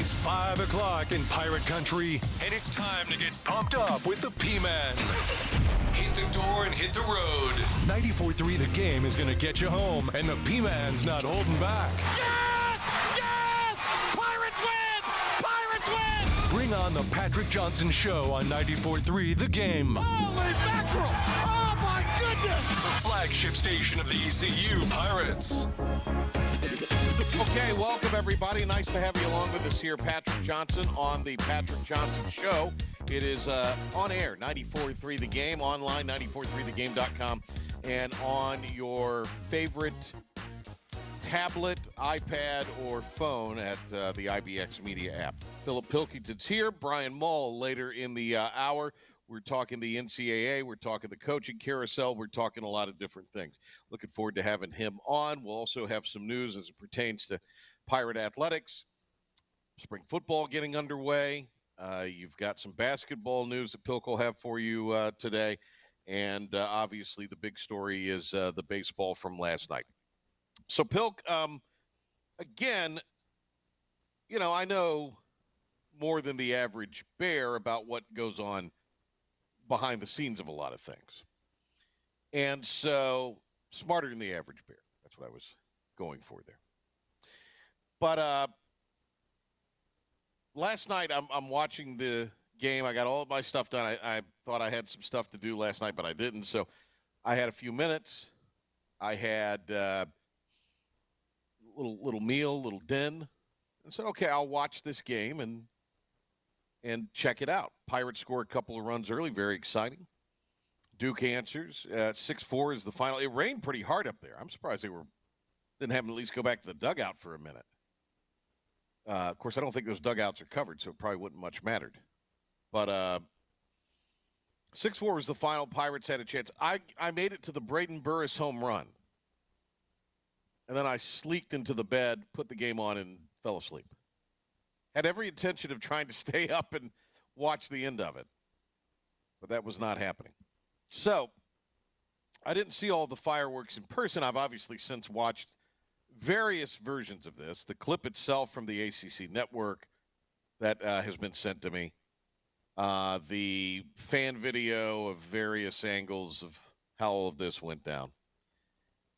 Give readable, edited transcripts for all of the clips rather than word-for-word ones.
It's 5 o'clock in Pirate Country, and it's time to get pumped up with the P-Man. Hit the door and hit the road. 94.3 The Game is going to get you home, and the P-Man's not holding back. Yes! Yes! Pirates win! Pirates win! Bring on the Patrick Johnson Show on 94.3 The Game. Holy mackerel! Oh, my goodness! The flagship station of the ECU Pirates. Okay, welcome everybody. Nice to have you along with us here. Patrick Johnson on the Patrick Johnson Show. It is on air, 94.3 The Game, online, 94.3thegame.com, and on your favorite tablet, iPad, or phone at the IBX Media app. Philip Pilkington's here. Brian Mull later in the hour. We're talking the NCAA. We're talking the coaching carousel. We're talking a lot of different things. Looking forward to having him on. We'll also have some news as it pertains to Pirate athletics. Spring football getting underway. You've got some basketball news that Pilk will have for you today. And obviously the big story is the baseball from last night. So, Pilk, again, you know, I know more than the average bear about what goes on behind the scenes of a lot of things. And so, smarter than the average bear. That's what I was going for there. But last night, I'm watching the game. I got all of my stuff done. I thought I had some stuff to do last night, but I didn't. So I had a few minutes. I had little meal, little din, and said, okay, I'll watch this game and check it out. Pirates score a couple of runs early, very exciting. Duke answers. 6-4 is the final. It rained pretty hard up there. I'm surprised they didn't have them at least go back to the dugout for a minute. Of course, I don't think those dugouts are covered, so it probably wouldn't much mattered. But 6-4 was the final. Pirates had a chance. I made it to the Braden Burris home run. And then I sleeked into the bed, put the game on, and fell asleep. Had every intention of trying to stay up and watch the end of it. But that was not happening. So, I didn't see all the fireworks in person. I've obviously since watched various versions of this. The clip itself from the ACC network that has been sent to me. The fan video of various angles of how all of this went down.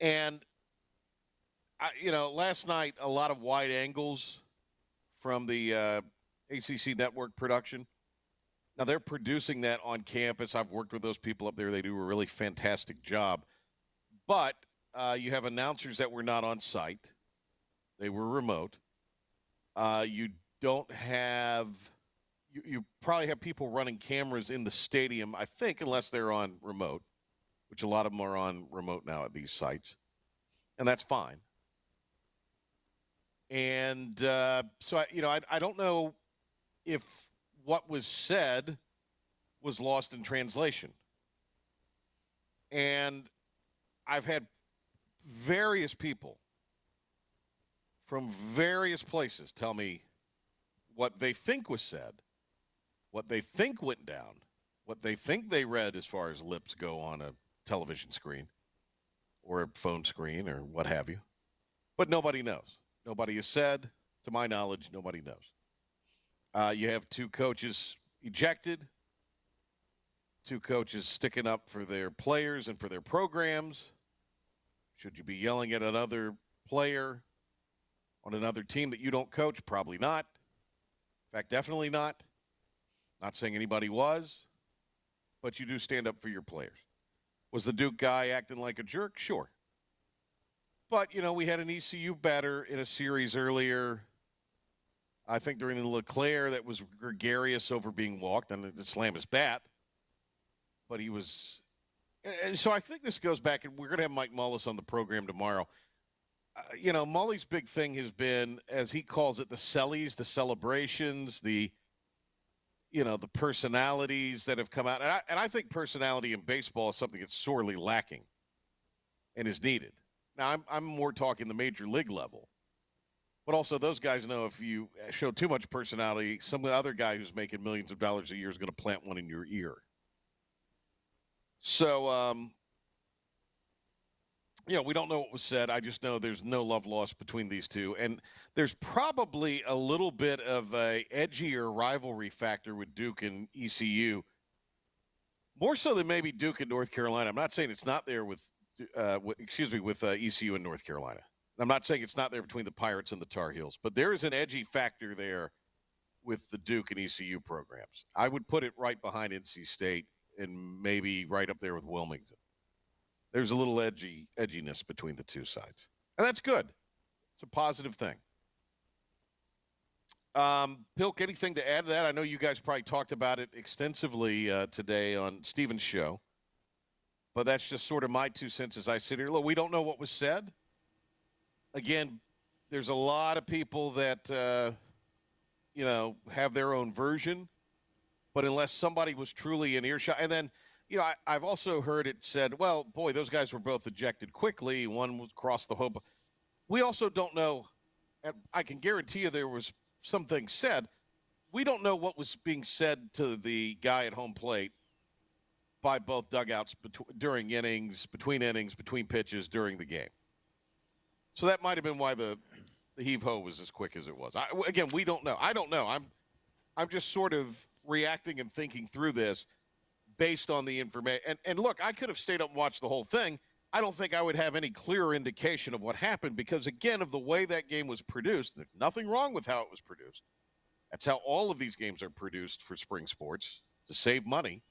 And, last night, a lot of wide angles from the ACC network production. Now, they're producing that on campus. I've worked with those people up there. They do a really fantastic job. But you have announcers that were not on site. They were remote. You don't have – you probably have people running cameras in the stadium, I think, unless they're on remote, which a lot of them are on remote now at these sites. And that's fine. And so, I don't know if what was said was lost in translation. And I've had various people from various places tell me what they think was said, what they think went down, what they think they read as far as lips go on a television screen or a phone screen or what have you. But nobody knows. Nobody has said, to my knowledge, nobody knows. You have two coaches ejected, two coaches sticking up for their players and for their programs. Should you be yelling at another player on another team that you don't coach? Probably not. In fact, definitely not. Not saying anybody was, but you do stand up for your players. Was the Duke guy acting like a jerk? Sure. But, we had an ECU batter in a series earlier, I think during the LeClaire, that was gregarious over being walked and to slam his bat. But he was – and so I think this goes back, and we're going to have Mike Mullis on the program tomorrow. Mully's big thing has been, as he calls it, the sellies, the celebrations, the personalities that have come out. And I think personality in baseball is something that's sorely lacking and is needed. Now, I'm more talking the major league level. But also those guys know if you show too much personality, some other guy who's making millions of dollars a year is going to plant one in your ear. So we don't know what was said. I just know there's no love lost between these two. And there's probably a little bit of a edgier rivalry factor with Duke and ECU, more so than maybe Duke and North Carolina. I'm not saying it's not there with ECU and North Carolina. I'm not saying it's not there between the Pirates and the Tar Heels, but there is an edgy factor there with the Duke and ECU programs. I would put it right behind NC State and maybe right up there with Wilmington. There's a little edginess between the two sides. And that's good. It's a positive thing. Pilk, anything to add to that? I know you guys probably talked about it extensively today on Steven's show. But that's just sort of my 2 cents as I sit here. Look, we don't know what was said. Again, there's a lot of people that, have their own version. But unless somebody was truly in earshot. And then, I've also heard it said, well, boy, those guys were both ejected quickly. One was across the hoop. We also don't know, and I can guarantee you there was something said. We don't know what was being said to the guy at home plate by both dugouts during innings, between pitches, during the game. So that might have been why the heave-ho was as quick as it was. Again, we don't know. I don't know. I'm just sort of reacting and thinking through this based on the information. And look, I could have stayed up and watched the whole thing. I don't think I would have any clearer indication of what happened because, again, of the way that game was produced. There's nothing wrong with how it was produced. That's how all of these games are produced for spring sports, to save money.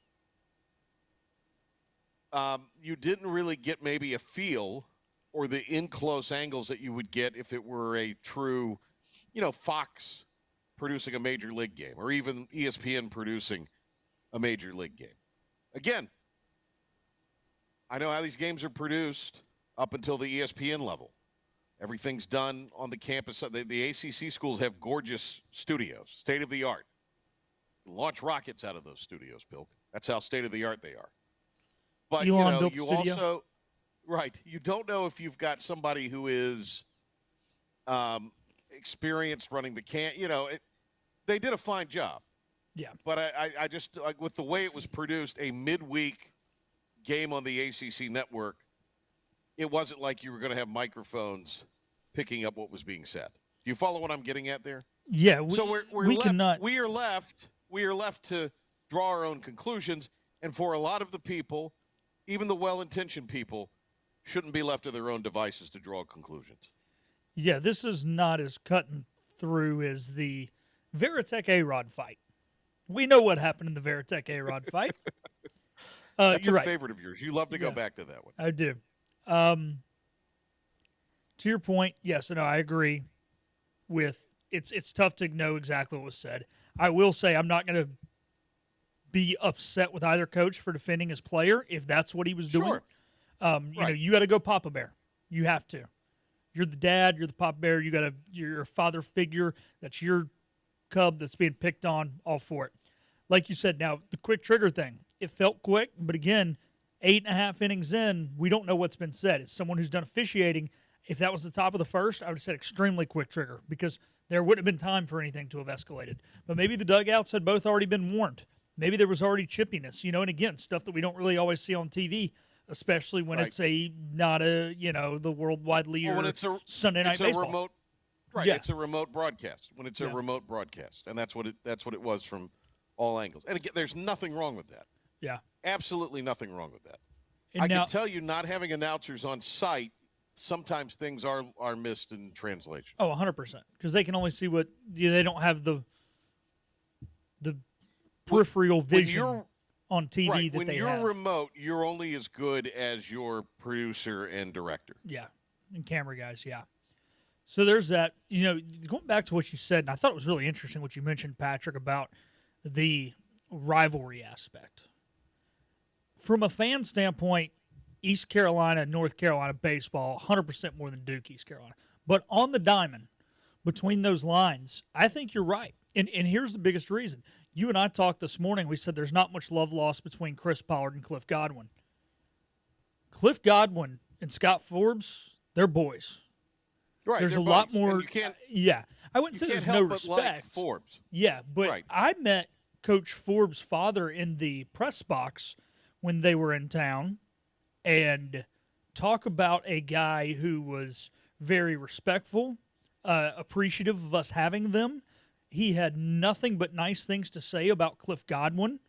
You didn't really get maybe a feel or the in-close angles that you would get if it were a true, Fox producing a major league game or even ESPN producing a major league game. Again, I know how these games are produced up until the ESPN level. Everything's done on the campus. The ACC schools have gorgeous studios, state-of-the-art. Launch rockets out of those studios, Pilk. That's how state-of-the-art they are. But, Elon built you studio. also – right. You don't know if you've got somebody who is experienced running the they did a fine job. Yeah. But I just, like, with the way it was produced, a midweek game on the ACC network, it wasn't like you were going to have microphones picking up what was being said. Do you follow what I'm getting at there? Yeah. We are left to draw our own conclusions. And for a lot of the people, even the well-intentioned people, shouldn't be left to their own devices to draw conclusions. Yeah, this is not as cut and through as the Veritek A-Rod fight. We know what happened in the Veritek A-Rod fight. That's you're a right. favorite of yours. You love to go back to that one. I do. To your point, yes, no, I agree with it's tough to know exactly what was said. I will say I'm not going to be upset with either coach for defending his player if that's what he was doing. Sure. You got to go Papa Bear. You have to. You're the dad. You're the Papa Bear. You're a father figure. That's your cub that's being picked on. All for it. Like you said, now the quick trigger thing. It felt quick, but again, 8.5 innings in, we don't know what's been said. As someone who's done officiating, if that was the top of the first, I would have said extremely quick trigger because there wouldn't have been time for anything to have escalated. But maybe the dugouts had both already been warned. Maybe there was already chippiness, and again, stuff that we don't really always see on TV, especially when it's not the worldwide leader when it's a Sunday night baseball. Remote, right? Yeah. It's a remote broadcast. When it's a remote broadcast, and that's what it was from all angles. And again, there's nothing wrong with that. Yeah, absolutely nothing wrong with that. And I can tell you, not having announcers on site, sometimes things are missed in translation. Oh, 100%, because they can only see what they don't have the peripheral vision on TV right. that when they you're have. Remote, you're only as good as your producer and director. Yeah, and camera guys, yeah. So there's that. Going back to what you said, and I thought it was really interesting what you mentioned, Patrick, about the rivalry aspect. From a fan standpoint, East Carolina, North Carolina baseball, 100% more than Duke, East Carolina. But on the diamond, between those lines, I think you're right. And here's the biggest reason. You and I talked this morning. We said there's not much love lost between Chris Pollard and Cliff Godwin. Cliff Godwin and Scott Forbes, they're boys. Right. There's a buddies. lot more. Yeah. I wouldn't say there's no respect. Like Forbes. Yeah, but I met Coach Forbes' father in the press box when they were in town, and talk about a guy who was very respectful, appreciative of us having them. He had nothing but nice things to say about Cliff Godwin.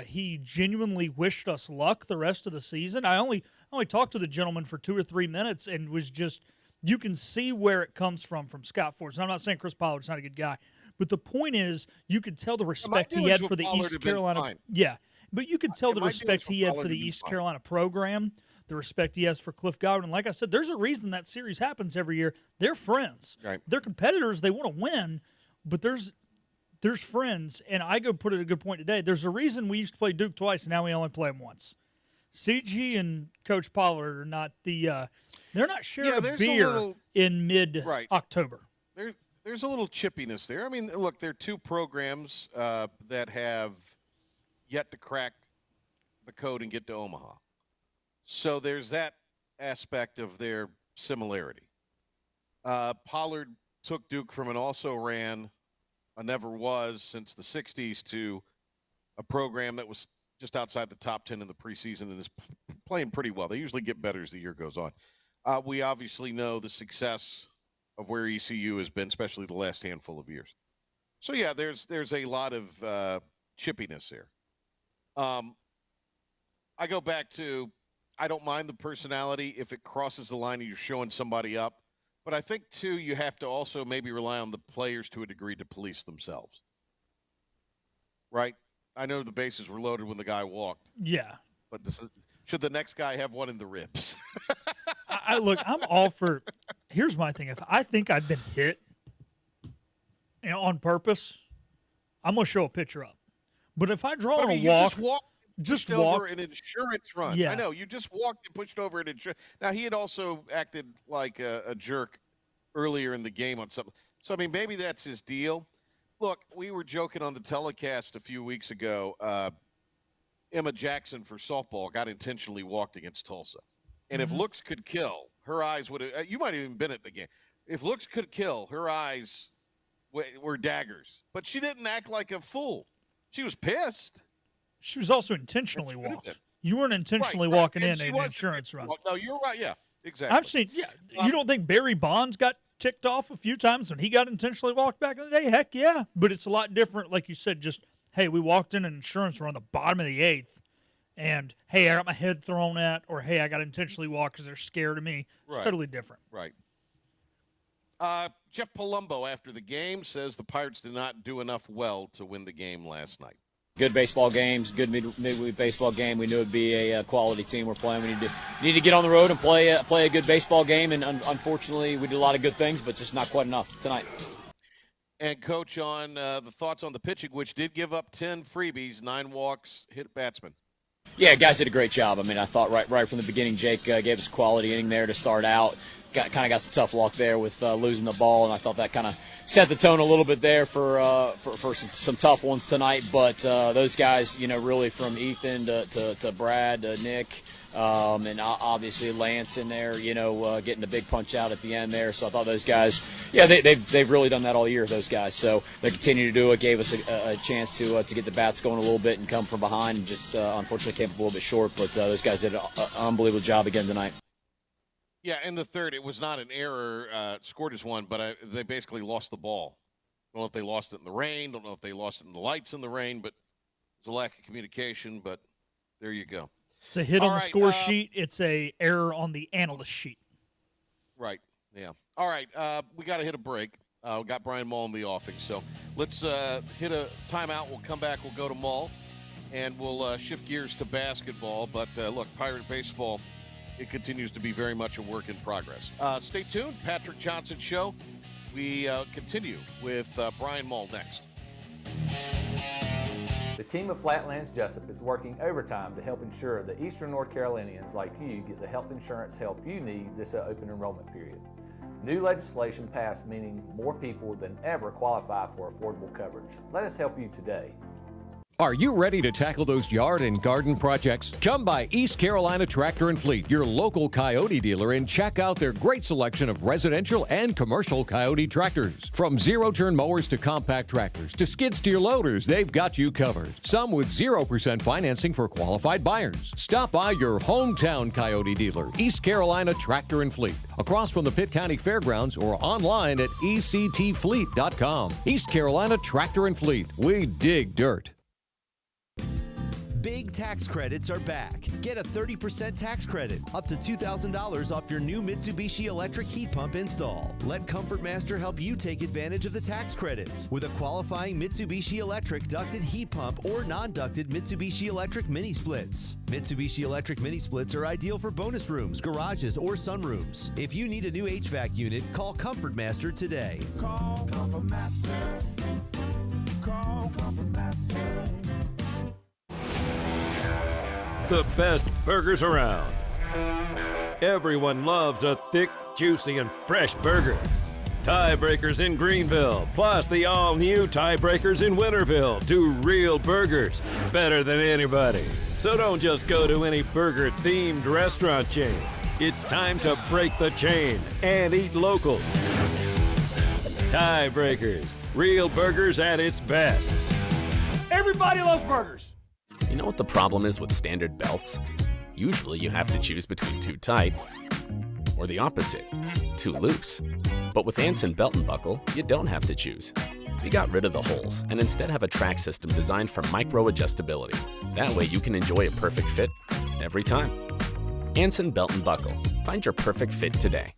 He genuinely wished us luck the rest of the season. I only talked to the gentleman for 2 or 3 minutes and was just, you can see where it comes from Scott Ford. So I'm not saying Chris Pollard's not a good guy, but the point is you could tell the respect he had for the East Carolina. Yeah, but you could tell the respect he had for the East Carolina program, the respect he has for Cliff Godwin. Like I said, there's a reason that series happens every year. They're friends. Right. They're competitors. They want to win, but there's friends, and I go put it a good point today. There's a reason we used to play Duke twice, and now we only play them once. CG and Coach Pollard are not they're not sharing a beer in mid-October. There's a little chippiness there. I mean, look, they're two programs that have yet to crack the code and get to Omaha. So there's that aspect of their similarity. Pollard took Duke from an also-ran, a never was since the 60s, to a program that was just outside the top 10 in the preseason and is playing pretty well. They usually get better as the year goes on. We obviously know the success of where ECU has been, especially the last handful of years. So, yeah, there's a lot of chippiness there. I go back to, I don't mind the personality if it crosses the line and you're showing somebody up. But I think, too, you have to also maybe rely on the players to a degree to police themselves. Right? I know the bases were loaded when the guy walked. Yeah. But should the next guy have one in the ribs? Look, I'm all for – here's my thing. If I think I've been hit on purpose, I'm going to show a picture up. But if I draw on a walk – just over an insurance run. Yeah. I know. You just walked and pushed over an insurance. Now, he had also acted like a jerk earlier in the game on something. So, I mean, maybe that's his deal. Look, we were joking on the telecast a few weeks ago. Emma Jackson for softball got intentionally walked against Tulsa. And if looks could kill, her eyes would have – you might have even been at the game. If looks could kill, her eyes were daggers. But she didn't act like a fool. She was pissed. She was also intentionally walked. You weren't intentionally walking in an insurance run. No, you're right. Yeah, exactly. I've seen. Yeah, you don't think Barry Bonds got ticked off a few times when he got intentionally walked back in the day? Heck yeah. But it's a lot different, like you said. Just hey, we walked in an insurance run the bottom of the 8th, and hey, I got my head thrown at, or hey, I got intentionally walked because they're scared of me. It's totally different. Right. Jeff Palumbo after the game says the Pirates did not do enough well to win the game last night. Good baseball games, good midweek baseball game. We knew it'd be a quality team we're playing. We need to get on the road and play a good baseball game. And unfortunately, we did a lot of good things, but just not quite enough tonight. And Coach, on the thoughts on the pitching, which did give up 10 freebies, 9 walks, hit batsmen. Yeah, guys did a great job. I mean, I thought right from the beginning, Jake gave us a quality inning there to start out. Got some tough luck there with losing the ball, and I thought that kind of set the tone a little bit there for some tough ones tonight. But those guys, really from Ethan to Brad, Nick, and obviously Lance in there, getting the big punch out at the end there. So I thought those guys, they've really done that all year, those guys. So they continue to do it. Gave us a chance to get the bats going a little bit and come from behind, and just unfortunately came up a little bit short. But those guys did an unbelievable job again tonight. Yeah, in the third, it was not an error, scored as one, but they basically lost the ball. Don't know if they lost it in the rain, don't know if they lost it in the lights in the rain, but it's a lack of communication, but there you go. It's a hit on the score sheet. It's a error on the analyst sheet. Right, yeah. All right, we got to hit a break. We got Brian Mull in the offing, so let's hit a timeout. We'll come back, we'll go to Mull, and we'll shift gears to basketball. But, look, Pirate baseball, it continues to be very much a work in progress. Stay tuned. Patrick Johnson Show. We continue with Brian Mull next. The team of Flatlands Jessup is working overtime to help ensure that Eastern North Carolinians like you get the health insurance help you need this open enrollment period. New legislation passed, meaning more people than ever qualify for affordable coverage. Let us help you today. Are you ready to tackle those yard and garden projects? Come by East Carolina Tractor and Fleet, your local Coyote dealer, and check out their great selection of residential and commercial Coyote tractors. From zero-turn mowers to compact tractors to skid steer loaders, they've got you covered. Some with 0% financing for qualified buyers. Stop by your hometown Coyote dealer, East Carolina Tractor and Fleet, across from the Pitt County Fairgrounds, or online at ectfleet.com. East Carolina Tractor and Fleet. We dig dirt. Big tax credits are back. Get a 30% tax credit, up to $2,000 off your new Mitsubishi electric heat pump install. Let Comfort Master help you take advantage of the tax credits with a qualifying Mitsubishi electric ducted heat pump or non-ducted Mitsubishi electric mini splits. Mitsubishi electric mini splits are ideal for bonus rooms, garages, or sunrooms. If you need a new HVAC unit, call Comfort Master today. Call Comfort Master. Call Comfort Master. The best burgers around. Everyone loves a thick, juicy, and fresh burger. Tiebreakers in Greenville, plus the all-new Tiebreakers in Winterville. Two real burgers, better than anybody. So don't just go to any burger-themed restaurant chain. It's time to break the chain and eat local. Tiebreakers, real burgers at its best. Everybody loves burgers. You know what the problem is with standard belts? Usually you have to choose between too tight or the opposite, too loose. But with Anson Belt and Buckle, you don't have to choose. We got rid of the holes and instead have a track system designed for micro-adjustability. That way you can enjoy a perfect fit every time. Anson Belt and Buckle. Find your perfect fit today.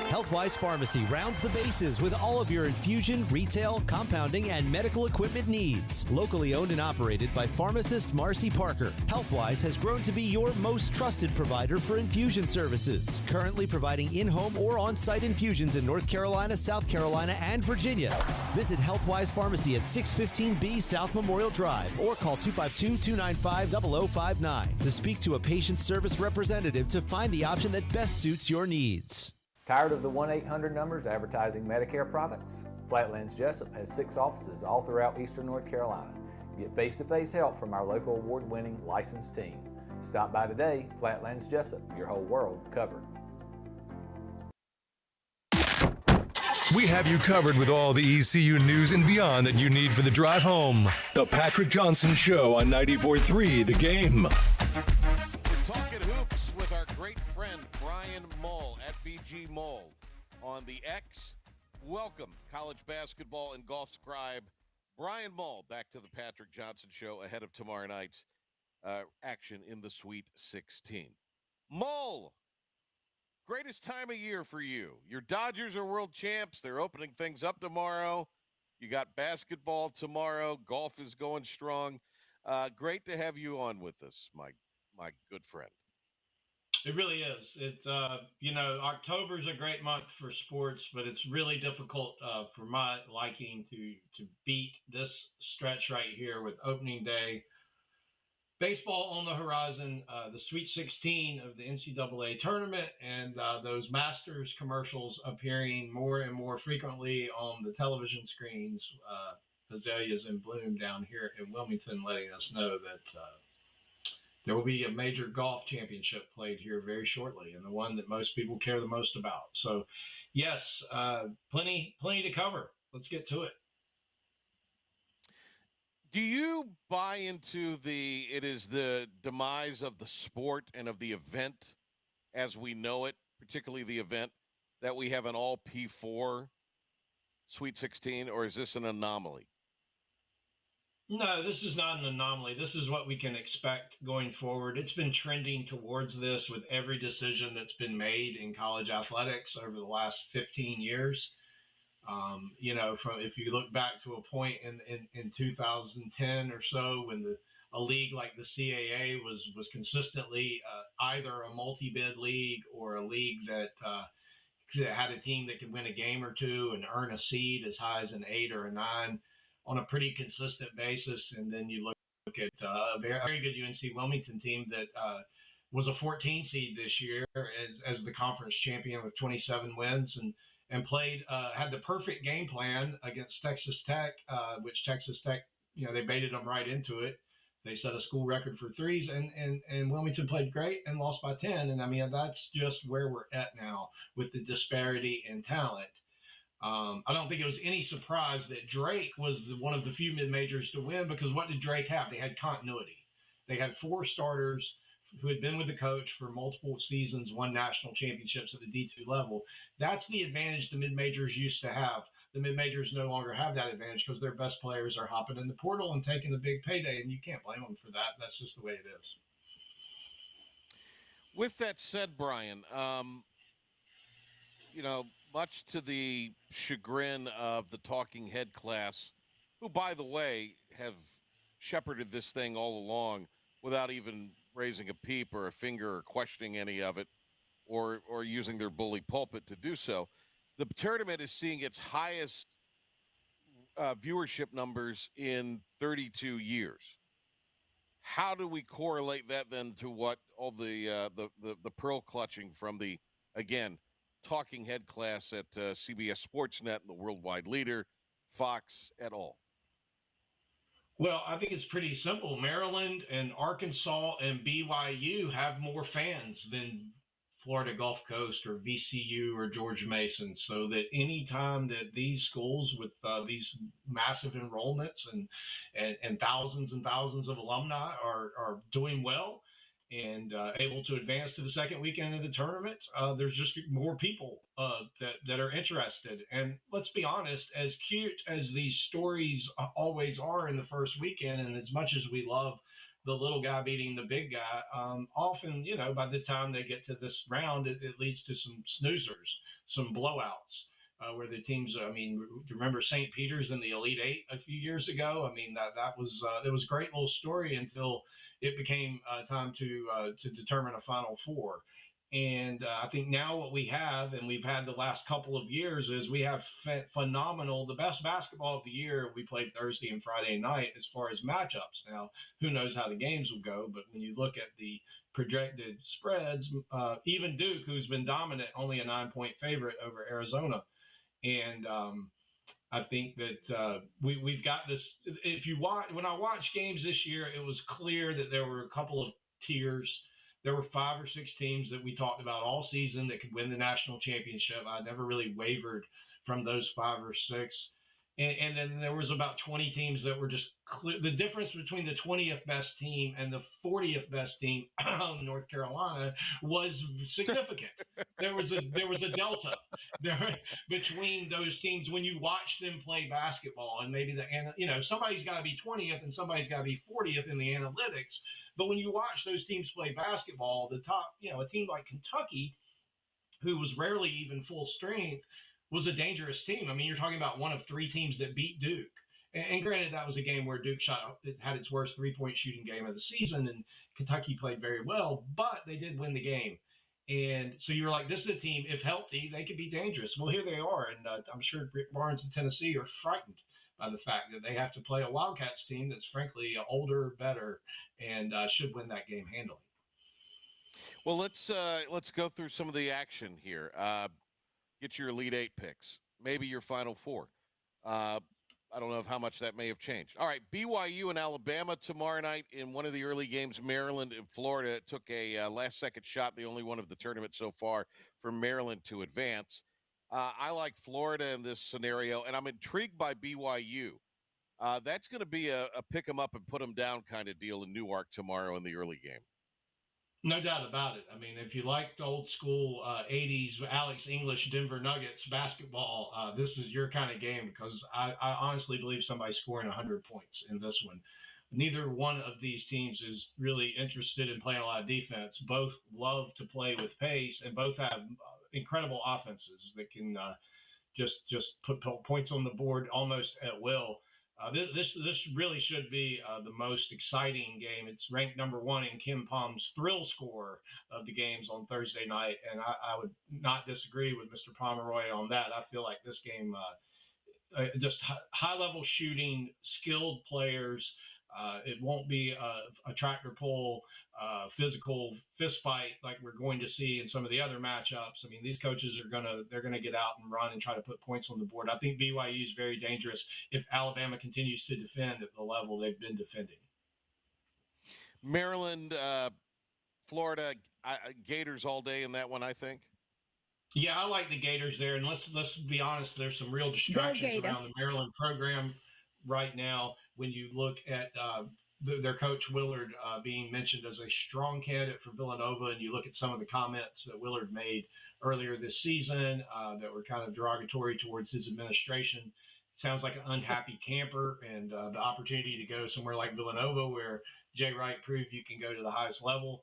Healthwise Pharmacy rounds the bases with all of your infusion, retail, compounding, and medical equipment needs. Locally owned and operated by pharmacist Marcy Parker, Healthwise has grown to be your most trusted provider for infusion services. Currently providing in-home or on-site infusions in North Carolina, South Carolina, and Virginia. Visit Healthwise Pharmacy at 615B South Memorial Drive or call 252-295-0059 to speak to a patient service representative to find the option that best suits your needs. Tired of the 1-800 numbers advertising Medicare products? Flatlands Jessup has 6 offices all throughout eastern North Carolina. You get face-to-face help from our local award-winning licensed team. Stop by today. Flatlands Jessup, your whole world covered. We have you covered with all the ECU news and beyond that you need for the drive home. The Patrick Johnson Show on 94.3 The Game. We're talking hoops with our great friend Brian Mull at BG Mull on the X. Welcome, college basketball and golf scribe Brian Mull back to the Patrick Johnson Show ahead of tomorrow night's action in the Sweet 16. Mull, greatest time of year for you. Your Dodgers are world champs. They're opening things up tomorrow. You got basketball tomorrow. Golf is going strong. Great to have you on with us, my good friend. It really is. October is a great month for sports, but it's really difficult for my liking to beat this stretch right here with opening day. Baseball on the horizon, the Sweet 16 of the NCAA tournament, and those Masters commercials appearing more and more frequently on the television screens. Azaleas in bloom down here in Wilmington, letting us know that there will be a major golf championship played here very shortly, and the one that most people care the most about. So, yes, plenty to cover. Let's get to it. Do you buy into it is the demise of the sport and of the event as we know it, particularly the event, that we have an all P4 Sweet 16, or is this an anomaly? No, this is not an anomaly. This is what we can expect going forward. It's been trending towards this with every decision that's been made in college athletics over the last 15 years. If you look back to a point in 2010 or so when a league like the CAA was consistently either a multi-bid league or a league that had a team that could win a game or two and earn a seed as high as an 8 or a 9 on a pretty consistent basis. And then you look at a very good UNC Wilmington team that was a 14 seed this year as the conference champion with 27 wins, and played had the perfect game plan against Texas Tech, which Texas Tech, they baited them right into it. They set a school record for threes, and Wilmington played great and lost by 10. And I mean, that's just where we're at now with the disparity in talent. I don't think it was any surprise that Drake was one of the few mid majors to win, because what did Drake have? They had continuity. They had 4 starters who had been with the coach for multiple seasons, won national championships at the D2 level. That's the advantage the mid majors used to have. The mid majors no longer have that advantage because their best players are hopping in the portal and taking the big payday, and you can't blame them for that. That's just the way it is. With that said, Brian, much to the chagrin of the talking head class, who, by the way, have shepherded this thing all along without even raising a peep or a finger or questioning any of it, or using their bully pulpit to do so, the tournament is seeing its highest viewership numbers in 32 years. How do we correlate that then to what all the pearl clutching from the, again, talking head class at CBS Sportsnet and the worldwide leader, Fox, et al.? Well, I think it's pretty simple. Maryland and Arkansas and BYU have more fans than Florida Gulf Coast or VCU or George Mason. So that any time that these schools with these massive enrollments and thousands of alumni are doing well and able to advance to the second weekend of the tournament, there's just more people that are interested. And let's be honest, as cute as these stories always are in the first weekend, and as much as we love the little guy beating the big guy, often, by the time they get to this round, it leads to some snoozers, some blowouts. Where the teams, do you remember St. Peter's in the Elite Eight a few years ago? That was it was a great little story until it became time to determine a Final Four. And I think now what we have, and we've had the last couple of years, is we have phenomenal, the best basketball of the year. We played Thursday and Friday night as far as matchups. Now, who knows how the games will go, but when you look at the projected spreads, even Duke, who's been dominant, only a 9-point favorite over Arizona. And I think that we've got this. If you watch, when I watched games this year, it was clear that there were a couple of tiers. There were 5 or 6 teams that we talked about all season that could win the national championship. I never really wavered from those 5 or 6. And then there was about 20 teams that were just clear. The difference between the 20th best team and the 40th best team, North Carolina, was significant. There was a delta there between those teams when you watch them play basketball, and maybe somebody's got to be 20th and somebody's got to be 40th in the analytics. But when you watch those teams play basketball, the top, a team like Kentucky, who was rarely even full strength, was a dangerous team. You're talking about one of 3 teams that beat Duke. And granted, that was a game where Duke had its worst 3-point shooting game of the season, and Kentucky played very well, but they did win the game. And so you're like, this is a team, if healthy, they could be dangerous. Well, here they are, and I'm sure Rick Barnes and Tennessee are frightened by the fact that they have to play a Wildcats team that's frankly older, better, and should win that game handily. Well, let's go through some of the action here. Get your Elite Eight picks, maybe your Final Four. I don't know how much that may have changed. All right, BYU and Alabama tomorrow night in one of the early games. Maryland and Florida took a last-second shot, the only one of the tournament so far, for Maryland to advance. I like Florida in this scenario, and I'm intrigued by BYU. That's going to be a pick 'em up and put 'em down kind of deal in Newark tomorrow in the early game. No doubt about it. If you liked old school 80s Alex English Denver Nuggets basketball, this is your kind of game, because I honestly believe somebody's scoring 100 points in this one. Neither one of these teams is really interested in playing a lot of defense. Both love to play with pace, and both have incredible offenses that can just put points on the board almost at will. This really should be the most exciting game. It's ranked number 1 in Kim Palm's thrill score of the games on Thursday night, and I would not disagree with Mr. Pomeroy on that. I feel like this game, just high-level shooting, skilled players, It won't be a tractor pull, physical fist fight like we're going to see in some of the other matchups. I mean, these coaches they're gonna get out and run and try to put points on the board. I think BYU is very dangerous if Alabama continues to defend at the level they've been defending. Maryland, Florida, Gators all day in that one, I think. Yeah, I like the Gators there, and let's be honest. There's some real distractions around the Maryland program right now. When you look at their coach Willard being mentioned as a strong candidate for Villanova, and you look at some of the comments that Willard made earlier this season that were kind of derogatory towards his administration. Sounds like an unhappy camper, and the opportunity to go somewhere like Villanova, where Jay Wright proved you can go to the highest level.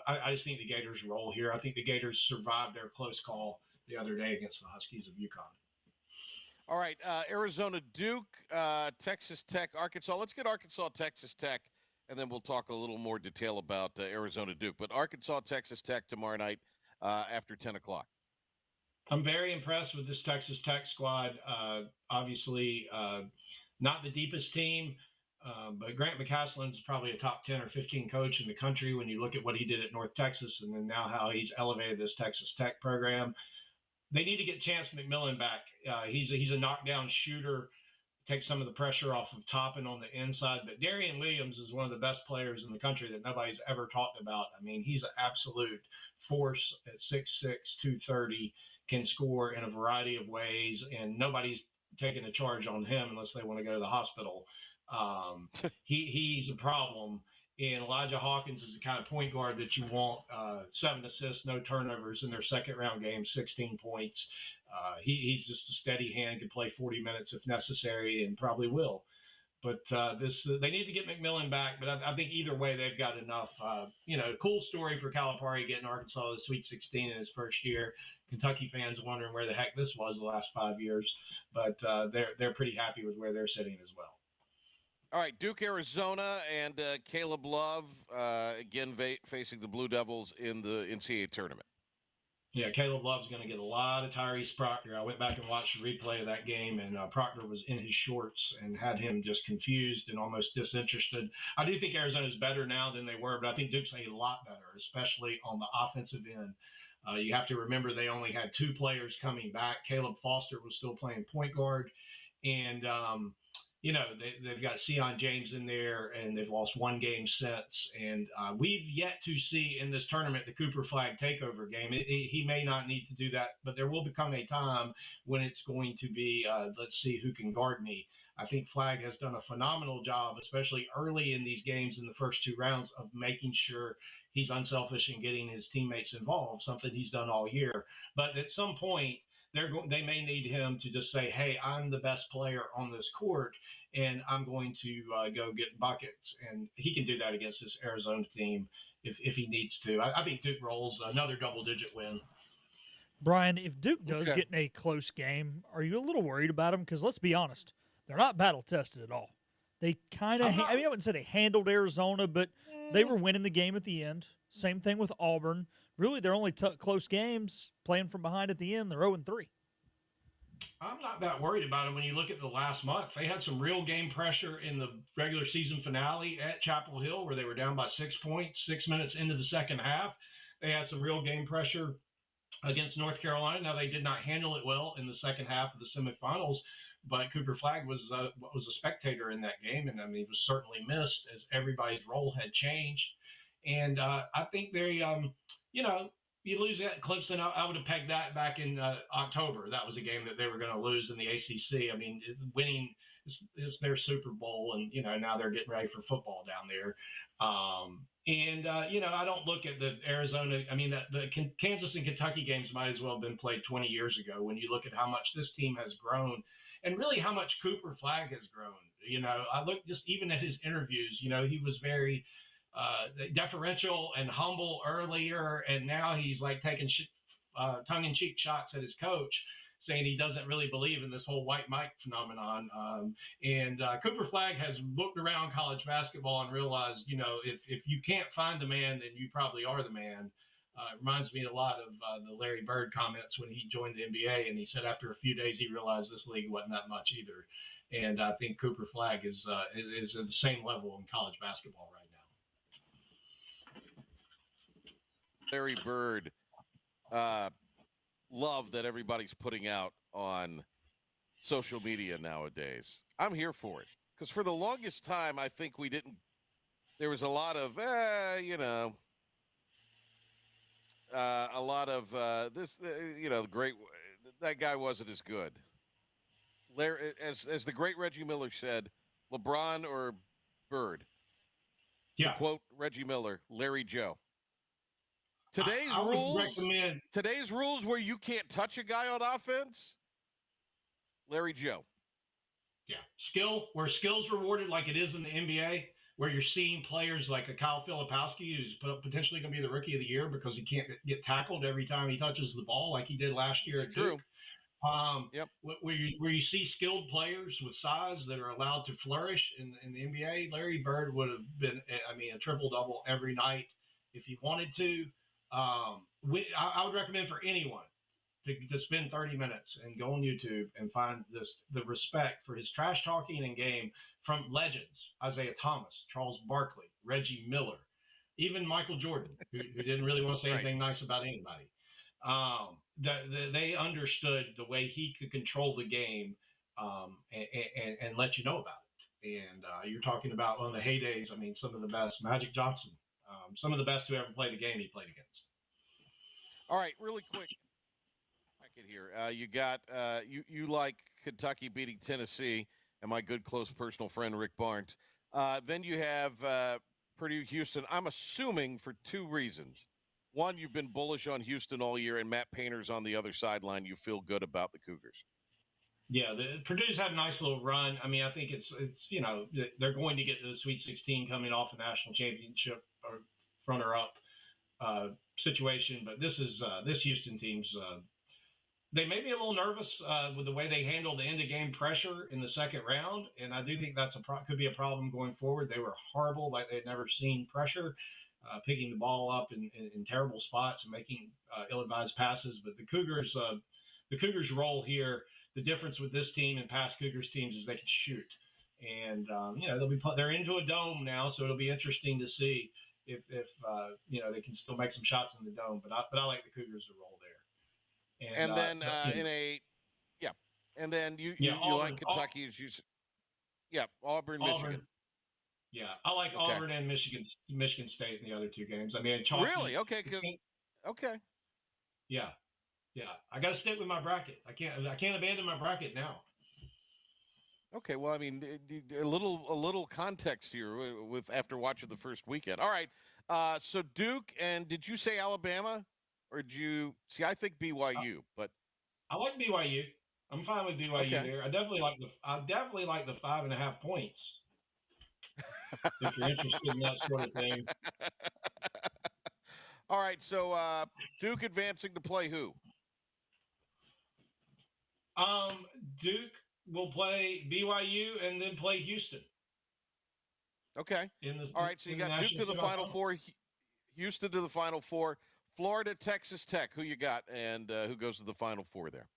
I just think the Gators roll here. I think the Gators survived their close call the other day against the Huskies of UConn. All right, Arizona, Duke, Texas Tech, Arkansas. Let's get Arkansas, Texas Tech, and then we'll talk a little more detail about Arizona, Duke. But Arkansas, Texas Tech tomorrow night after 10 o'clock. I'm very impressed with this Texas Tech squad. Obviously, not the deepest team. But Grant McCaslin's probably a top 10 or 15 coach in the country when you look at what he did at North Texas and then now how he's elevated this Texas Tech program. They need to get Chance McMillan back. He's a knockdown shooter, take some of the pressure off of Toppin on the inside. But Darian Williams is one of the best players in the country that nobody's ever talked about. I mean, he's an absolute force at 6'6", 230, can score in a variety of ways, and nobody's taking a charge on him unless they want to go to the hospital. He's a problem, and Elijah Hawkins is the kind of point guard that you want. 7 assists, no turnovers in their second round game, 16 points. He's just a steady hand, can play 40 minutes if necessary, and probably will. But they need to get McMillan back. But I think either way, they've got enough. Cool story for Calipari getting Arkansas to the Sweet 16 in his first year. Kentucky fans wondering where the heck this was the last 5 years, but they're pretty happy with where they're sitting as well. All right, Duke, Arizona, and Caleb Love again facing the Blue Devils in the NCAA tournament. Yeah, Caleb Love's going to get a lot of Tyrese Proctor. I went back and watched the replay of that game, and Proctor was in his shorts and had him just confused and almost disinterested. I do think Arizona's better now than they were, but I think Duke's a lot better, especially on the offensive end. You have to remember they only had 2 players coming back. Caleb Foster was still playing point guard, and they've got Sion James in there, and they've lost 1 game since. And we've yet to see in this tournament the Cooper Flag takeover game. He may not need to do that, but there will become a time when it's going to be, let's see who can guard me. I think Flag has done a phenomenal job, especially early in these games in the first 2 rounds, of making sure he's unselfish in getting his teammates involved, something he's done all year. But at some point, they may need him to just say, hey, I'm the best player on this court, and I'm going to go get buckets. And he can do that against this Arizona team if he needs to. I think Duke rolls another double-digit win. Brian, if Duke does get in a close game, are you a little worried about them? Because let's be honest, they're not battle-tested at all. They kind of, I wouldn't say they handled Arizona, but they were winning the game at the end. Same thing with Auburn. Really, their only close games, playing from behind at the end, they're 0-3. I'm not that worried about them when you look at the last month. They had some real game pressure in the regular season finale at Chapel Hill where they were down by 6 points, 6 minutes into the second half. They had some real game pressure against North Carolina. Now, they did not handle it well in the second half of the semifinals, but Cooper Flag was a spectator in that game, and I mean, he was certainly missed as everybody's role had changed. And I think they, you lose at Clemson. I would have pegged that back in October. That was a game that they were going to lose in the ACC. I mean, winning is their Super Bowl, and now they're getting ready for football down there. I don't look at the Arizona. I mean, the Kansas and Kentucky games might as well have been played 20 years ago. When you look at how much this team has grown, and really how much Cooper Flag has grown. I look just even at his interviews. He was very deferential and humble earlier, and now he's like taking tongue-in-cheek shots at his coach, saying he doesn't really believe in this whole white Mike phenomenon. Cooper Flag has looked around college basketball and realized, if you can't find the man, then you probably are the man. It reminds me a lot of the Larry Bird comments when he joined the NBA, and he said after a few days he realized this league wasn't that much either. And I think Cooper Flagg is at the same level in college basketball right now. Larry Bird, love that everybody's putting out on social media nowadays. I'm here for it because for the longest time, I think we didn't. There was a lot of, a lot of the great. That guy wasn't as good. Larry, as the great Reggie Miller said, LeBron or Bird. Yeah. To quote Reggie Miller, Larry Joe. I would recommend Today's rules where you can't touch a guy on offense, Larry Joe. Yeah, where skill's rewarded like it is in the NBA, where you're seeing players like a Kyle Filipowski, who's potentially going to be the rookie of the year because he can't get tackled every time he touches the ball like he did last year at Duke. Yep. Where you see skilled players with size that are allowed to flourish in the NBA, Larry Bird would have been, a triple-double every night if he wanted to. I would recommend for anyone to spend 30 minutes and go on YouTube and find the respect for his trash talking in game from legends, Isaiah Thomas, Charles Barkley, Reggie Miller, even Michael Jordan, who didn't really want to say anything nice about anybody. They understood the way he could control the game and let you know about it. And you're talking about one of the heydays. I mean, some of the best, Magic Johnson, some of the best who ever played the game he played against. All right, really quick. Here, you got you like Kentucky beating Tennessee, and my good close personal friend Rick Barnes. Then you have Purdue Houston. I'm assuming for two reasons. One, you've been bullish on Houston all year, and Matt Painter's on the other sideline. You feel good about the Cougars. Yeah, Purdue's had a nice little run. I mean, I think it's they're going to get to the Sweet 16 coming off a national championship or runner-up situation, but this Houston team's. They may be a little nervous with the way they handled the end-of-game pressure in the second round, and I do think that's could be a problem going forward. They were horrible, like they'd never seen pressure, picking the ball up in terrible spots and making ill-advised passes. But the Cougars' role here, the difference with this team and past Cougars teams is they can shoot, and they're into a dome now, so it'll be interesting to see if they can still make some shots in the dome. But I like the Cougars to roll there. And then and then you Auburn, like Kentucky as you, Auburn, Michigan. Yeah, I like Auburn and Michigan State in the other two games. I mean, really? Okay, okay. Yeah. I got to stick with my bracket. I can't abandon my bracket now. Okay, well, I mean, a little context here with after watching the first weekend. All right, so Duke, and did you say Alabama? Or did you see? I think BYU, but I like BYU. I'm fine with BYU there. I definitely like the 5.5 points. If you're interested in that sort of thing. All right, so Duke advancing to play who? Duke will play BYU and then play Houston. Okay. All right, so you got Duke to the Final Four, Houston to the Final Four. Florida, Texas Tech. Who you got, and who goes to the Final Four there?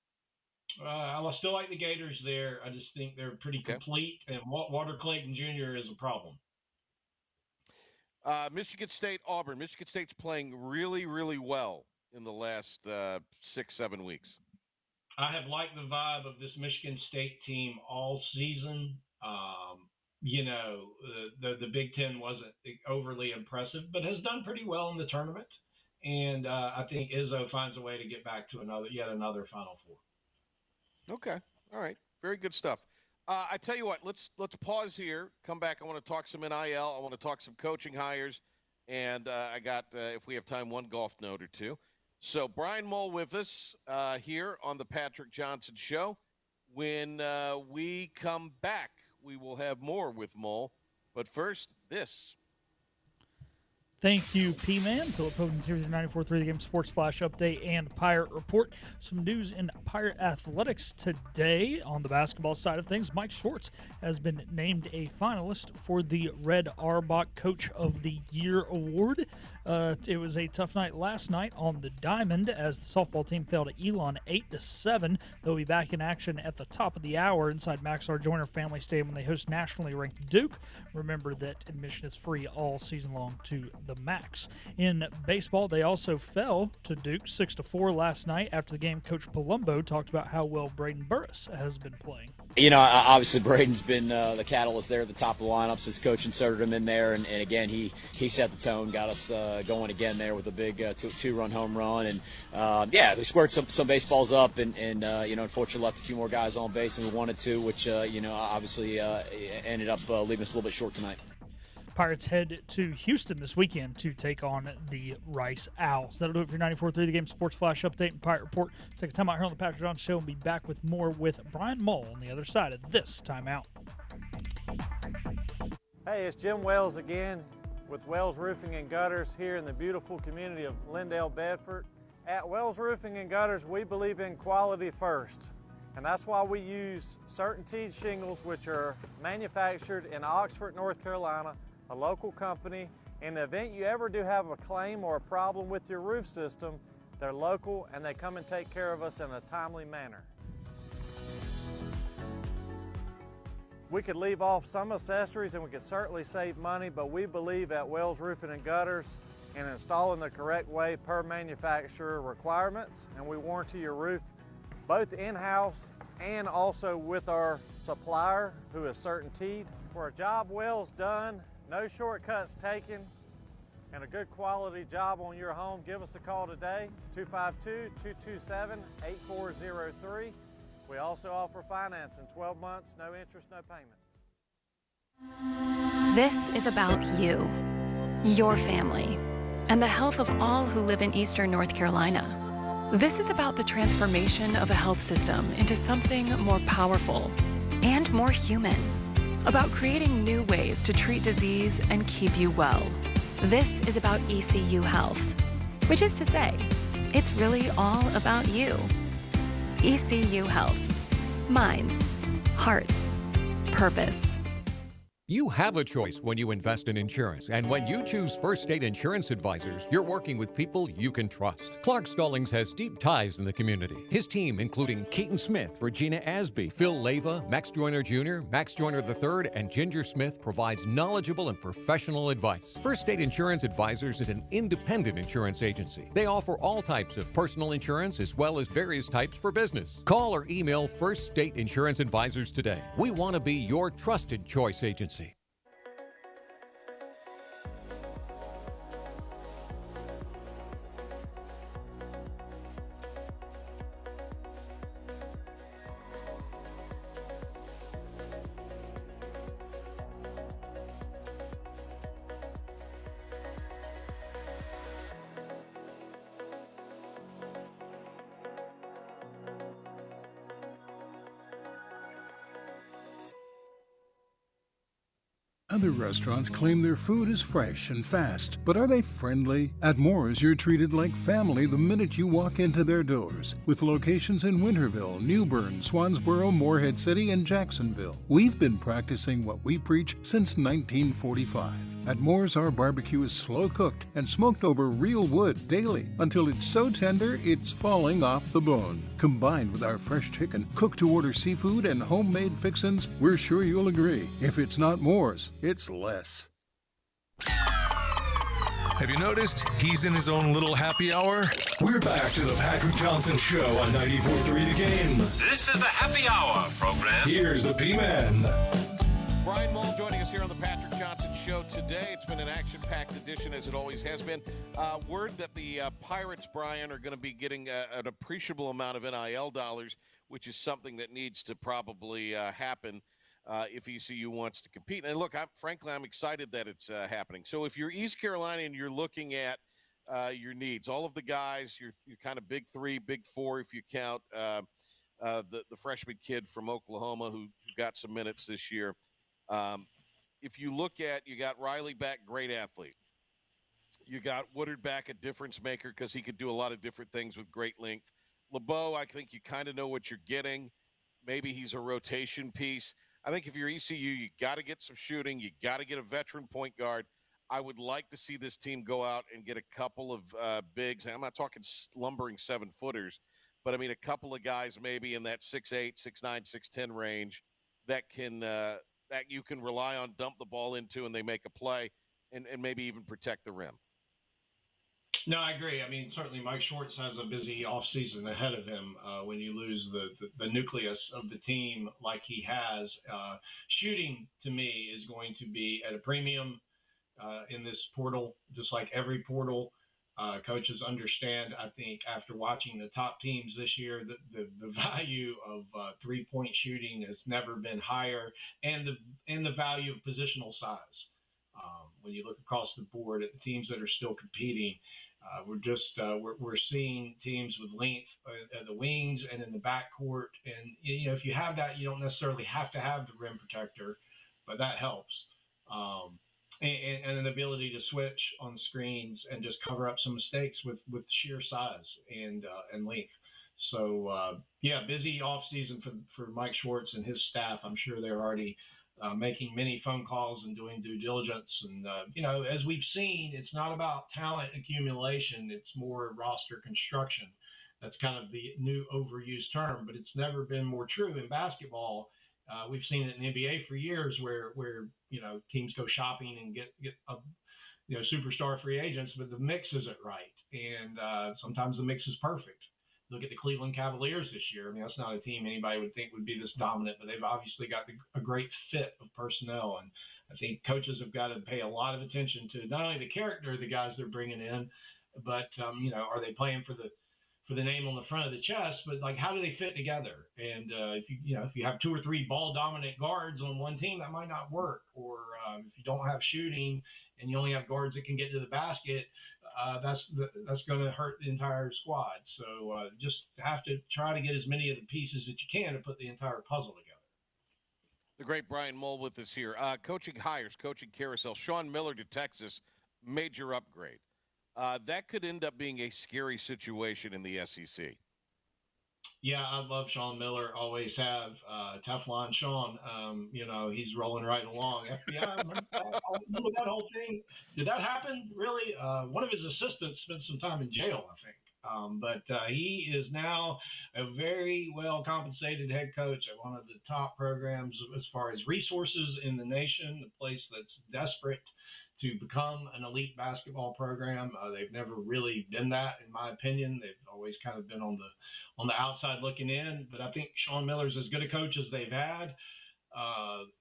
I still like the Gators there. I just think they're pretty complete, and Walter Clayton Jr. is a problem. Michigan State, Auburn. Michigan State's playing really, really well in the last 6-7 weeks. I have liked the vibe of this Michigan State team all season. The Big Ten wasn't overly impressive, but has done pretty well in the tournament. And I think Izzo finds a way to get back to yet another Final Four. Okay. All right. Very good stuff. I tell you what, let's pause here, come back. I want to talk some NIL. I want to talk some coaching hires. And I got, if we have time, one golf note or two. So Brian Mull with us here on the Patrick Johnson Show. When we come back, we will have more with Mull. But first, this. Thank you, P-Man. Philip Hogan here with the 94.3 The Game Sports Flash Update and Pirate Report. Some news in Pirate Athletics today on the basketball side of things. Mike Schwartz has been named a finalist for the Red Auerbach Coach of the Year Award. It was a tough night last night on the Diamond as the softball team fell to Elon 8-7. They'll be back in action at the top of the hour inside Max R. Joyner Family Stadium when they host nationally ranked Duke. Remember that admission is free all season long to the Max. In baseball, they also fell to Duke 6-4 last night. After the game, Coach Palumbo talked about how well Braden Burris has been playing. You know, obviously Braden's been the catalyst there at the top of the lineup since Coach inserted him in there, and again he set the tone, got us going again there with a big two-run home run, and we squared some baseballs up, and unfortunately left a few more guys on base than we wanted to, which obviously ended up leaving us a little bit short tonight. Pirates head to Houston this weekend to take on the Rice Owls. That'll do it for your 94.3 The Game Sports Flash Update and Pirate Report. Take a time out here on the Patrick John Show and be back with more with Brian Mull on the other side of this timeout. Hey, it's Jim Wells again with Wells Roofing and Gutters here in the beautiful community of Lindale, Bedford. At Wells Roofing and Gutters, we believe in quality first. And that's why we use Certainty shingles, which are manufactured in Oxford, North Carolina, a local company. In the event you ever do have a claim or a problem with your roof system, they're local and they come and take care of us in a timely manner. We could leave off some accessories and we could certainly save money, but we believe at Wells Roofing and Gutters in installing the correct way per manufacturer requirements, and we warranty your roof both in-house and also with our supplier who is Certainteed. For a job Wells done, no shortcuts taken, and a good quality job on your home, give us a call today, 252-227-8403. We also offer financing, 12 months, no interest, no payments. This is about you, your family, and the health of all who live in Eastern North Carolina. This is about the transformation of a health system into something more powerful and more human. About creating new ways to treat disease and keep you well. This is about ECU Health, which is to say, it's really all about you. ECU Health. Minds, hearts, purpose. You have a choice when you invest in insurance, and when you choose First State Insurance Advisors, you're working with people you can trust. Clark Stallings has deep ties in the community. His team, including Keaton Smith, Regina Asby, Phil Leyva, Max Joyner Jr., Max Joyner III, and Ginger Smith, provides knowledgeable and professional advice. First State Insurance Advisors is an independent insurance agency. They offer all types of personal insurance as well as various types for business. Call or email First State Insurance Advisors today. We want to be your trusted choice agency. Other restaurants claim their food is fresh and fast, but are they friendly? At Moore's, you're treated like family the minute you walk into their doors. With locations in Winterville, New Bern, Swansboro, Morehead City, and Jacksonville. We've been practicing what we preach since 1945. At Moore's, our barbecue is slow cooked and smoked over real wood daily until it's so tender it's falling off the bone. Combined with our fresh chicken, cooked-to-order seafood, and homemade fixins, we're sure you'll agree. If it's not Moore's, it's less. Have you noticed he's in his own little happy hour? We're back to the Patrick Johnson Show on 94.3 The Game. This is the Happy Hour program. Here's the P-Man. Brian Mull joining us here on the Patrick Johnson Show today. It's been an action-packed edition, as it always has been. Word that the Pirates, Brian, are going to be getting an appreciable amount of NIL dollars, which is something that needs to probably happen if ECU wants to compete. And look, frankly, I'm excited that it's happening. So if you're East Carolina and you're looking at your needs, all of the guys, your kind of big three, big four, if you count the freshman kid from Oklahoma who got some minutes this year. If you look at, you got Riley back, great athlete. You got Woodard back, a difference maker, because he could do a lot of different things with great length. LeBeau, I think you kind of know what you're getting. Maybe he's a rotation piece. I think if you're ECU, you got to get some shooting. You got to get a veteran point guard. I would like to see this team go out and get a couple of bigs. And I'm not talking lumbering 7-footers, but I mean a couple of guys maybe in that 6'8", 6'9", 6'10" range that you can rely on, dump the ball into, and they make a play, and maybe even protect the rim. No, I agree. I mean, certainly Mike Schwartz has a busy offseason ahead of him when you lose the nucleus of the team like he has. Shooting, to me, is going to be at a premium in this portal, just like every portal. Coaches understand, I think, after watching the top teams this year, that the value of three-point shooting has never been higher, and the value of positional size. When you look across the board at the teams that are still competing, we're seeing teams with length at the wings and in the backcourt, and if you have that, you don't necessarily have to have the rim protector, but that helps. And an ability to switch on screens and just cover up some mistakes with sheer size and length. So busy off season for Mike Schwartz and his staff. I'm sure they're already making many phone calls and doing due diligence. And as we've seen, it's not about talent accumulation; it's more roster construction. That's kind of the new overused term, but it's never been more true in basketball. We've seen it in the NBA for years, where teams go shopping and get superstar free agents, but the mix isn't right, and sometimes the mix is perfect. Look at the Cleveland Cavaliers this year. I mean, that's not a team anybody would think would be this dominant, but they've obviously got a great fit of personnel, and I think coaches have got to pay a lot of attention to not only the character of the guys they're bringing in, but are they playing for the name on the front of the chest, but like, how do they fit together? And if you have 2 or 3 ball dominant guards on one team, that might not work. Or if you don't have shooting and you only have guards that can get to the basket, that's going to hurt the entire squad. So just have to try to get as many of the pieces that you can to put the entire puzzle together. The great Brian Mull with us here. Coaching hires, coaching carousel. Sean Miller to Texas, major upgrade. That could end up being a scary situation in the SEC. Yeah, I love Sean Miller. Always have. Teflon Sean. He's rolling right along. FBI. Remember that whole thing? Did that happen? Really? One of his assistants spent some time in jail, I think. But he is now a very well compensated head coach at one of the top programs as far as resources in the nation, a place that's desperate to become an elite basketball program. They've never really been that, in my opinion. They've always kind of been on the outside looking in. But I think Sean Miller's as good a coach as they've had,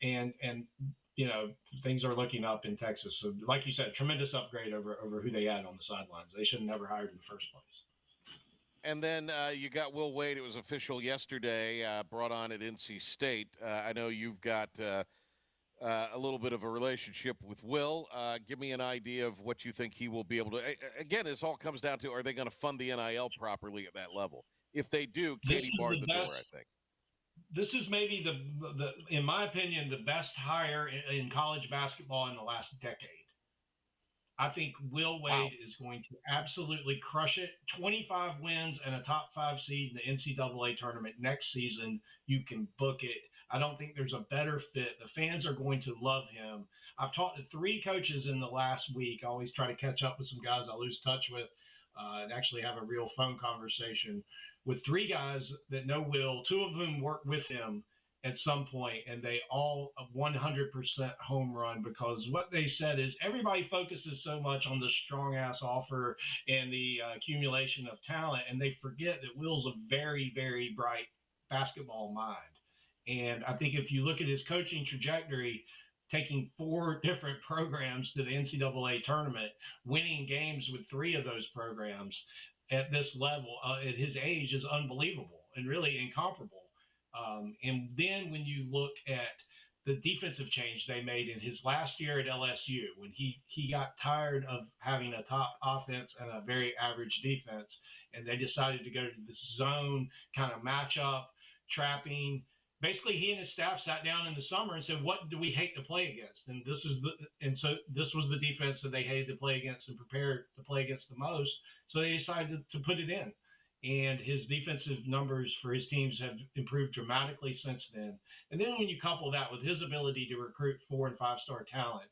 and things are looking up in Texas. So, like you said, tremendous upgrade over who they had on the sidelines. They should have never hired in the first place. And then you got Will Wade. It was official yesterday, brought on at NC State. I know you've got a little bit of a relationship with Will. Give me an idea of what you think he will be able to. Again, this all comes down to, are they going to fund the NIL properly at that level? If they do, Katie barred the door, I think. This is maybe the in my opinion, the best hire in college basketball in the last decade. I think Will Wade is going to absolutely crush it. 25 wins and a top 5 seed in the NCAA tournament next season. You can book it. I don't think there's a better fit. The fans are going to love him. I've talked to 3 coaches in the last week. I always try to catch up with some guys I lose touch with and actually have a real phone conversation with 3 guys that know Will, 2 of whom worked with him at some point, and they all 100% home run, because what they said is everybody focuses so much on the strong ass offer and the accumulation of talent, and they forget that Will's a very, very bright basketball mind. And I think if you look at his coaching trajectory, taking 4 different programs to the NCAA tournament, winning games with 3 of those programs at this level at his age is unbelievable and really incomparable. And then when you look at the defensive change they made in his last year at LSU, when he got tired of having a top offense and a very average defense, and they decided to go to the zone kind of matchup, trapping, basically he and his staff sat down in the summer and said, what do we hate to play against? So this was the defense that they hated to play against and prepared to play against the most. So they decided to put it in. And his defensive numbers for his teams have improved dramatically since then. And then when you couple that with his ability to recruit 4 and 5 star talent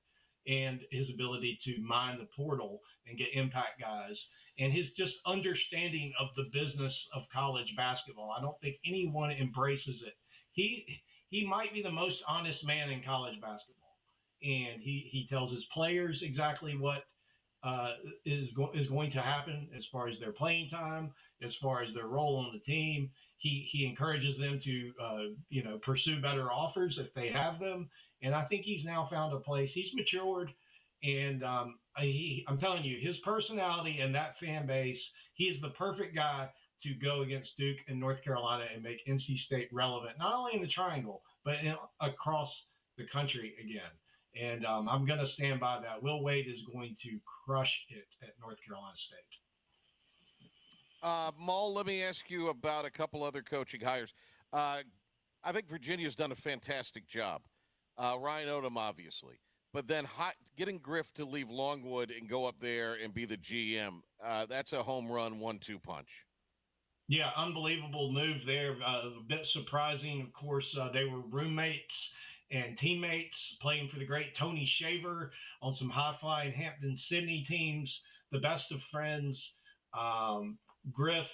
and his ability to mine the portal and get impact guys and his just understanding of the business of college basketball, I don't think anyone embraces it. He might be the most honest man in college basketball, and he tells his players exactly what is going to happen as far as their playing time, as far as their role on the team. He encourages them to pursue better offers if they have them, and I think he's now found a place. He's matured, and I'm telling you, his personality and that fan base, he is the perfect guy to go against Duke and North Carolina and make NC State relevant, not only in the Triangle, but across the country again. And I'm going to stand by that. Will Wade is going to crush it at North Carolina State. Mull, let me ask you about a couple other coaching hires. I think Virginia's done a fantastic job. Ryan Odom, obviously. But then getting Griff to leave Longwood and go up there and be the GM, that's a home run 1-2 punch. Yeah, unbelievable move there. A bit surprising. Of course, they were roommates and teammates playing for the great Tony Shaver on some high-flying Hampton-Sydney teams, the best of friends. Griff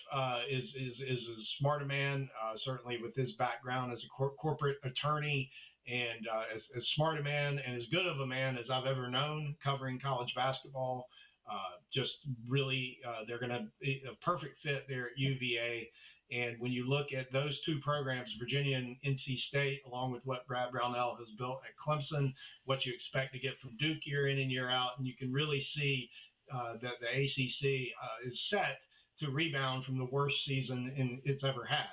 is as smart a man, certainly with his background as a corporate attorney, and as smart a man and as good of a man as I've ever known covering college basketball. Just really, they're going to be a perfect fit there at UVA. And when you look at those two programs, Virginia and NC State, along with what Brad Brownell has built at Clemson, what you expect to get from Duke year in and year out, and you can really see that the ACC is set to rebound from the worst season it's ever had.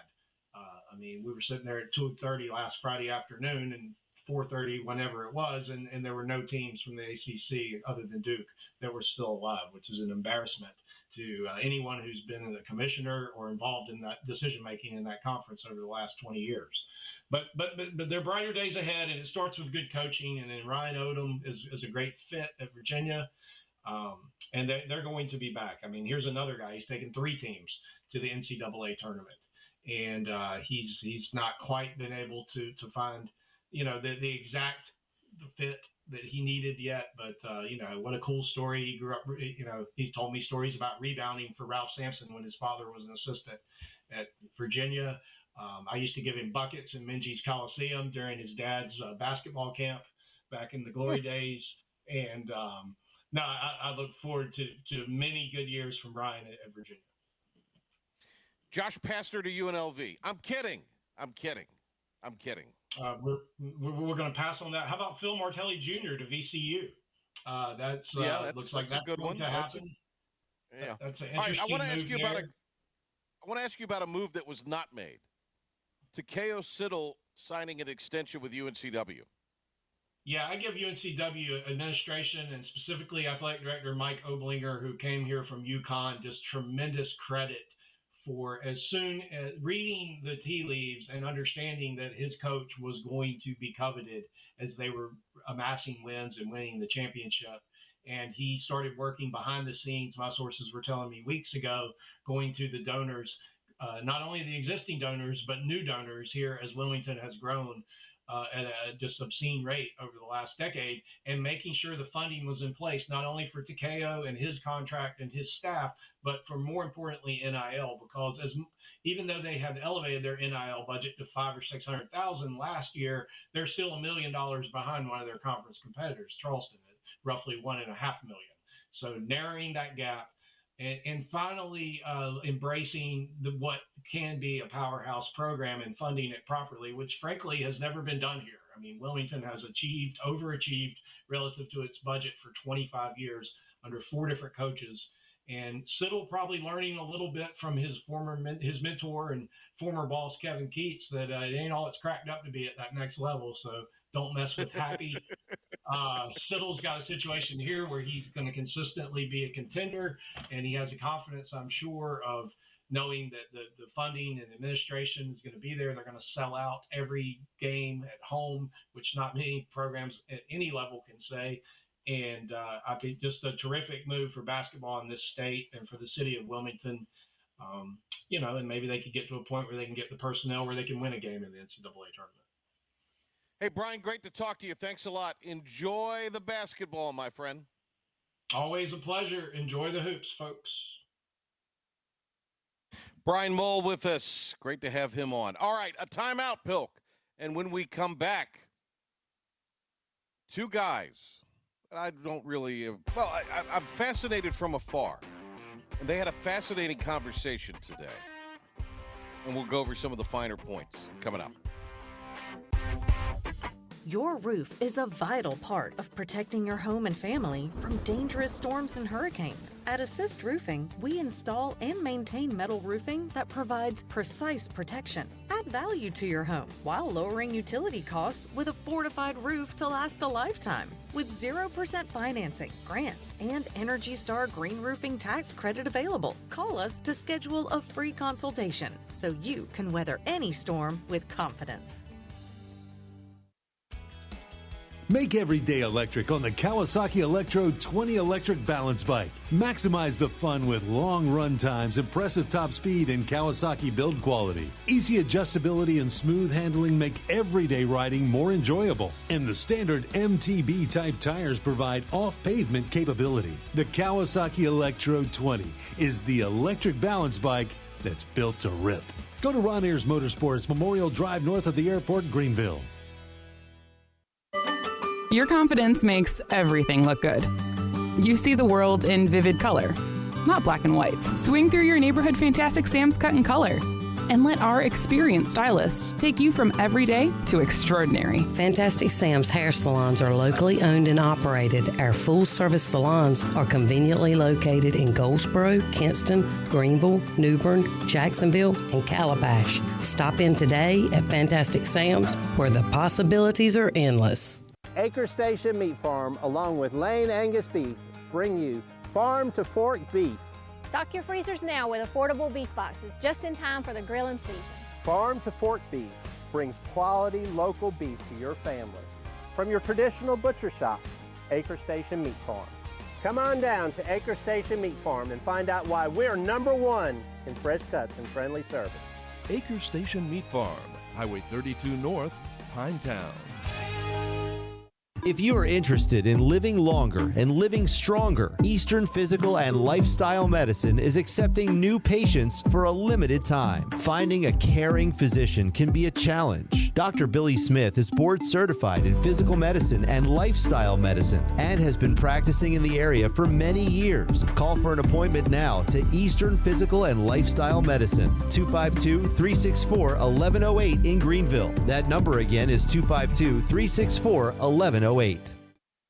I mean, we were sitting there at 2:30 last Friday afternoon and 4:30 whenever it was, and there were no teams from the ACC other than Duke that were still alive, which is an embarrassment to anyone who's been a commissioner or involved in that decision making in that conference over the last 20 years. But there are brighter days ahead, and it starts with good coaching. And then Ryan Odom is a great fit at Virginia, and they're going to be back. I mean, here's another guy. He's taken 3 teams to the NCAA tournament, and he's not quite been able to find the exact fit that he needed yet, but what a cool story. He grew up, he's told me stories about rebounding for Ralph Sampson when his father was an assistant at Virginia. I used to give him buckets in Minji's Coliseum during his dad's basketball camp back in the glory days. And I look forward to many good years from Brian at Virginia. Josh Pastner to UNLV. I'm kidding. We're going to pass on that. How about Phil Martelli Jr. to VCU? That's looks like that's going to happen. That's an interesting I want to ask you about a move that was not made. Takeo Siddle signing an extension with UNCW. Yeah, I give UNCW administration and specifically athletic director Mike Oblinger, who came here from UConn, just tremendous credit for as soon as reading the tea leaves and understanding that his coach was going to be coveted as they were amassing wins and winning the championship. And he started working behind the scenes. My sources were telling me weeks ago, going to the donors, not only the existing donors, but new donors here as Wilmington has grown at a just obscene rate over the last decade, and making sure the funding was in place, not only for Takeo and his contract and his staff, but for more importantly, NIL, because even though they have elevated their NIL budget to $500,000 or $600,000 last year, they're still $1 million behind one of their conference competitors, Charleston, at roughly $1.5 million. So narrowing that gap. And finally, embracing what can be a powerhouse program and funding it properly, which frankly has never been done here. I mean, Wilmington has overachieved relative to its budget for 25 years under 4 different coaches. And Siddle probably learning a little bit from his mentor and former boss, Kevin Keats, that it ain't all it's cracked up to be at that next level. So don't mess with Happy. Siddle's got a situation here where he's going to consistently be a contender, and he has a confidence, I'm sure, of knowing that the funding and administration is going to be there. They're going to sell out every game at home, which not many programs at any level can say. And I think just a terrific move for basketball in this state and for the city of Wilmington. And maybe they could get to a point where they can get the personnel where they can win a game in the NCAA tournament. Hey, Brian, great to talk to you. Thanks a lot. Enjoy the basketball, my friend. Always a pleasure. Enjoy the hoops, folks. Brian Mull with us. Great to have him on. All right, a timeout, Pilk. And when we come back, two guys that I don't really I'm fascinated from afar. And they had a fascinating conversation today. And we'll go over some of the finer points coming up. Your roof is a vital part of protecting your home and family from dangerous storms and hurricanes. At Assist Roofing, we install and maintain metal roofing that provides precise protection. Add value to your home while lowering utility costs with a fortified roof to last a lifetime. With 0% financing, grants, and Energy Star Green Roofing tax credit available. Call us to schedule a free consultation so you can weather any storm with confidence. Make every day electric on the Kawasaki Electro 20 electric balance bike. Maximize the fun with long run times, impressive top speed, and Kawasaki build quality. Easy adjustability and smooth handling make everyday riding more enjoyable. And the standard MTB type tires provide off-pavement capability. The Kawasaki Electro 20 is the electric balance bike that's built to rip. Go to Ron Ayers Motorsports, Memorial Drive north of the airport, Greenville. Your confidence makes everything look good. You see the world in vivid color, not black and white. Swing through your neighborhood Fantastic Sam's cut in color. And let our experienced stylists take you from everyday to extraordinary. Fantastic Sam's hair salons are locally owned and operated. Our full-service salons are conveniently located in Goldsboro, Kinston, Greenville, New Bern, Jacksonville, and Calabash. Stop in today at Fantastic Sam's, where the possibilities are endless. Acre Station Meat Farm, along with Lane Angus Beef, bring you Farm to Fork Beef. Stock your freezers now with affordable beef boxes, just in time for the grilling season. Farm to Fork Beef brings quality local beef to your family. From your traditional butcher shop, Acre Station Meat Farm. Come on down to Acre Station Meat Farm and find out why we're #1 in fresh cuts and friendly service. Acre Station Meat Farm, Highway 32 North, Pinetown. If you are interested in living longer and living stronger, Eastern Physical and Lifestyle Medicine is accepting new patients for a limited time. Finding a caring physician can be a challenge. Dr. Billy Smith is board certified in physical medicine and lifestyle medicine and has been practicing in the area for many years. Call for an appointment now to Eastern Physical and Lifestyle Medicine, 252-364-1108 in Greenville. That number again is 252-364-1108.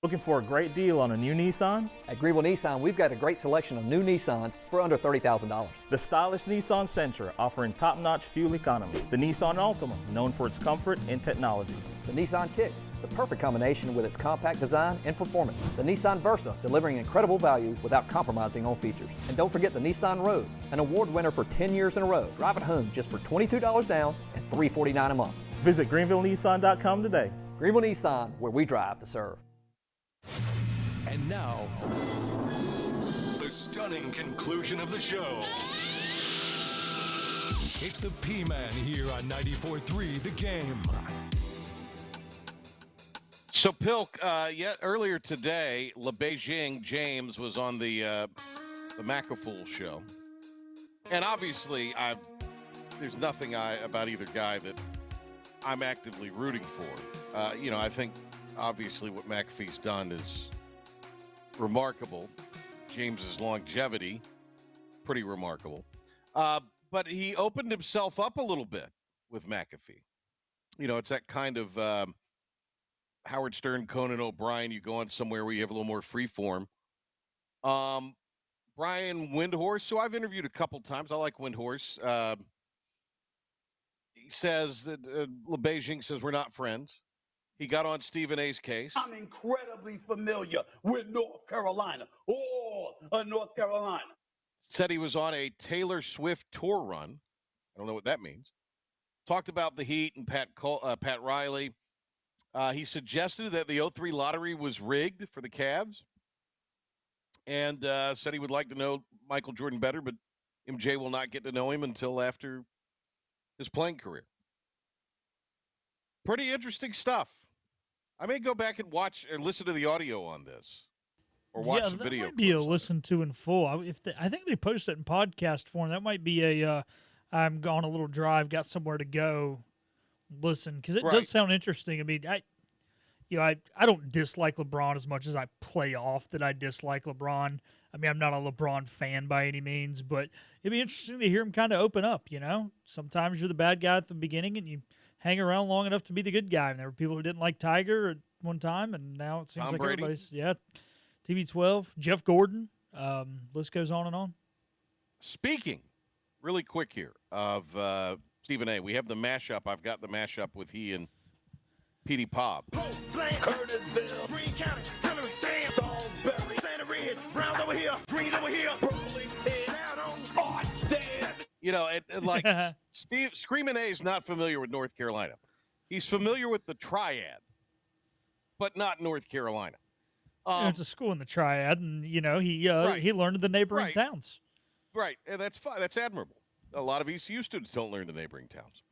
Looking for a great deal on a new Nissan? At Greenville Nissan, we've got a great selection of new Nissans for under $30,000. The stylish Nissan Sentra, offering top-notch fuel economy. The Nissan Altima, known for its comfort and technology. The Nissan Kicks, the perfect combination with its compact design and performance. The Nissan Versa, delivering incredible value without compromising on features. And don't forget the Nissan Rogue, an award winner for 10 years in a row. Drive it home just for $22 down and $349 a month. Visit GreenvilleNissan.com today. Greenville Nissan, where we drive to serve. And now, the stunning conclusion of the show. It's the P-Man here on 94.3 The Game. So, Pilk, earlier today, LeBeijing James was on the McAfool show. And obviously, there's nothing about either guy that I'm actively rooting for. I think obviously what McAfee's done is remarkable. James's longevity, pretty remarkable. But he opened himself up a little bit with McAfee. It's that kind of Howard Stern, Conan O'Brien, you go on somewhere where you have a little more free form. Brian Windhorst, who I've interviewed a couple times. I like Windhorst. He says that LeBeijing says we're not friends. He got on Stephen A's case. I'm incredibly familiar with North Carolina. North Carolina. Said he was on a Taylor Swift tour run. I don't know what that means. Talked about the Heat and Pat Riley. He suggested that the 03 lottery was rigged for the Cavs, and said he would like to know Michael Jordan better, but MJ will not get to know him until after his playing career. Pretty interesting stuff. I may go back and watch or listen to the audio on this, or watch the video. That might be a listen to in full. I think they post it in podcast form. That might be a I'm on a little drive, got somewhere to go. Listen, because it does sound interesting. I mean, I don't dislike LeBron as much as I play off that I dislike LeBron. I mean, I'm not a LeBron fan by any means, but it'd be interesting to hear him kind of open up, you know? Sometimes you're the bad guy at the beginning and you hang around long enough to be the good guy. And there were people who didn't like Tiger at one time, and now it seems Tom like Brady. everybody's, TB12, Jeff Gordon, list goes on and on. Speaking, really quick here, of Stephen A., we have the mashup. I've got the mashup with he and Petey Pob. You know, like Screamin' A is not familiar with North Carolina. He's familiar with the Triad, but not North Carolina. It's a school in the Triad, and he learned in the neighboring towns. Right, and that's fine. That's admirable. A lot of ECU students don't learn the neighboring towns.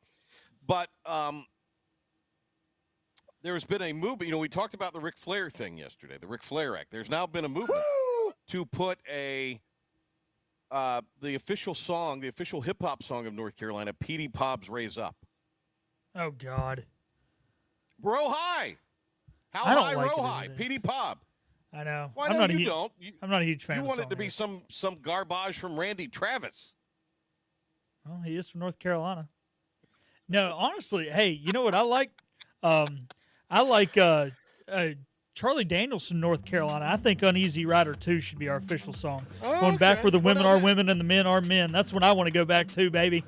But there's been a movement. You know, we talked about the Ric Flair thing yesterday, the Ric Flair Act. There's now been a movement to put the official song, the official hip-hop song of North Carolina, Petey Pob's Raise Up. Oh, God. Row high. How I don't high, like row it high. Petey Pob. I know. Why I'm no, not you don't? I'm not a huge fan You of want the it to be some garbage from Randy Travis. Well, he is from North Carolina. No, honestly, hey, you know what I like? I like Charlie Daniels from North Carolina. I think Uneasy Rider 2 should be our official song. Going back where the women are women and the men are men. That's what I want to go back to, baby.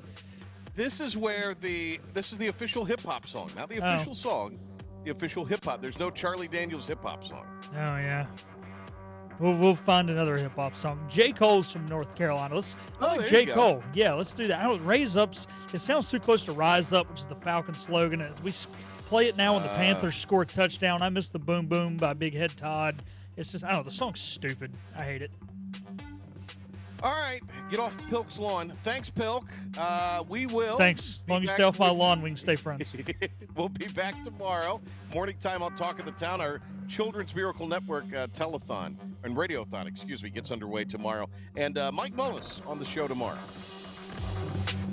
This is the official hip-hop song. Not the official song, the official hip-hop. There's no Charlie Daniels hip-hop song. Oh, yeah. We'll find another hip hop song. J. Cole's from North Carolina. Let's J. Cole. Yeah, let's do that. I don't Raise Ups. It sounds too close to Rise Up, which is the Falcon slogan. As we play it now when the Panthers score a touchdown. I miss the Boom Boom by Big Head Todd. It's just, I don't know, the song's stupid. I hate it. All right, get off Pilk's lawn. Thanks, Pilk. We will. Thanks. As long as you stay off my lawn, we can stay friends. We'll be back tomorrow. Morning time on Talk of the Town. Our Children's Miracle Network telethon and radiothon, gets underway tomorrow. And Mike Mullis on the show tomorrow.